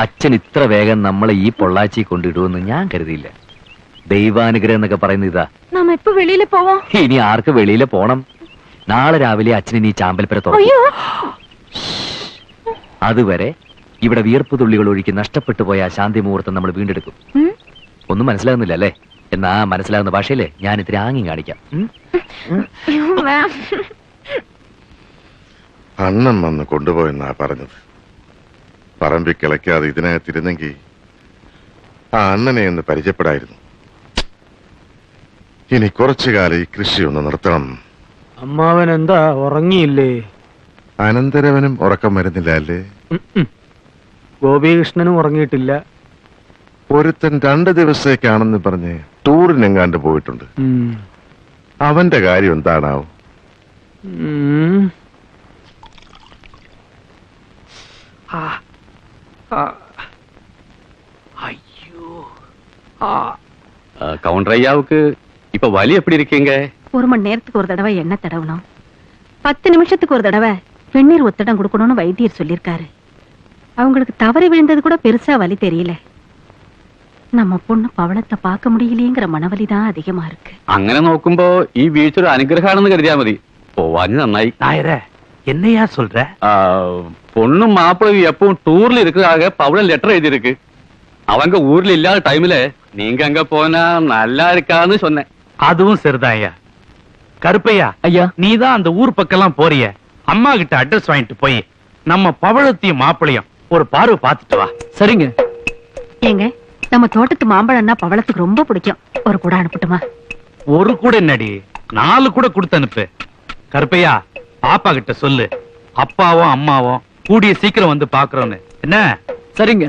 അച്ഛൻ ഇത്ര വേഗം നമ്മളെ ഈ പൊള്ളാച്ചി കൊണ്ടിടുമെന്ന് ഞാൻ കരുതിയില്ല. ദൈവാനുഗ്രഹം എന്നൊക്കെ പറയുന്ന ഇതാ. നാം എപ്പോ വെളിയിൽ പോവാം? ഇനി ആർക്ക് വെളിയിൽ പോണം? നാളെ രാവിലെ അച്ഛന് ഈ ചാമ്പൽപ്പര തുറക്കും. അതുവരെ ഇവിടെ വിയർപ്പ് തുള്ളികൾ ഒഴുക്കി നഷ്ടപ്പെട്ടു പോയ ആ ശാന്തി മുഹൂർത്തം നമ്മൾ വീണ്ടെടുക്കും. ഒന്നും മനസ്സിലാകുന്നില്ല അല്ലേ? എന്നാ മനസ്സിലാകുന്ന ഭാഷയില് ഞാൻ ഇത്തിരി ആംഗ്യം കാണിക്കാം. അണ്ണൻ വന്ന് കൊണ്ടുപോയെന്നാ പറഞ്ഞത്. പറമ്പി കിളയ്ക്കാതെ ഇതിനകത്തിരുന്നെങ്കിൽ ആ അണ്ണനെ ഒന്ന് പരിചയപ്പെടായിരുന്നു. ഇനി കുറച്ചു കാലം ഈ കൃഷി ഒന്ന് നിർത്തണം. അമ്മാവൻ എന്താ ഉറങ്ങിയില്ലേ? അനന്തരവനും ഉറക്കം വരുന്നില്ല അല്ലേ? ഗോപികൃഷ്ണനും ഉറങ്ങിയിട്ടില്ല. ഒരുത്തൻ 2 ദിവസത്തേക്കാണെന്ന് പറഞ്ഞ് ടൂറിനെങ്ങാണ്ട് പോയിട്ടുണ്ട്. അവന്റെ കാര്യം എന്താണാവും? கவுண்டர் ஐயாவுக்கு இப்ப வலி எப்படி இருக்கீங்க? 1 மணி நேரத்துக்கு ஒரு தடவை எண்ணெய் தடவணும், 10 நிமிஷத்துக்கு ஒரு தடவை வெந்நீர் ஒத்தடம் கொடுக்கணும்னு வைத்தியர் சொல்லியிருக்காரு. அவங்களுக்கு தவறி விழுந்தது கூட பெருசா வலி தெரியல. நம்ம பொண்ணு பவளத்தை பார்க்க முடியலையேங்கிற மனவலி தான் அதிகமா இருக்கு. അങ്ങനെ നോക്കുമ്പോ ഈ വീഴ്ച ഒരു അനുഗ്രഹമാണെന്ന് കരുതിയാ മതി. പോവാഞ്ഞ് നന്നായി. நாயரே, என்னையா சொல்ற? பொண்ணும் மாப்பிள்ளையும் எப்பவும் டூர்ல இருக்கிறதாக பவள லெட்டர் எழுதியிருக்கு. அவங்க ஊர்ல இல்லாத டைம்ல நீங்க அங்க போனா நல்லா இருக்கான்னு சொன்னேன். அதுவும் சரிதான் ஐயா. கருப்பையா ஐயா, நீதான் அந்த ஊர் பக்கம்லாம் போறிய, அம்மா கிட்ட அட்ரஸ் வாங்கிட்டு போய் நம்ம பவளத்தையும் மாப்பிளையும் ஒரு பார்வை பார்த்துட்டு வா. சரிங்க. ஏங்க, நம்ம தோட்டத்து மாம்பழம்னா பவளத்துக்கு ரொம்ப பிடிக்கும். ஒரு கூட அனுப்பட்டுமா? ஒரு கூட என்னடி, 4 கூட கொடுத்து அனுப்பு. கருப்பையா, பாப்பா கிட்ட சொல்லு, அப்பாவும் அம்மாவும் கூடிய சீக்கிரம் வந்து பாக்குறோன்னு. என்ன? சரிங்க.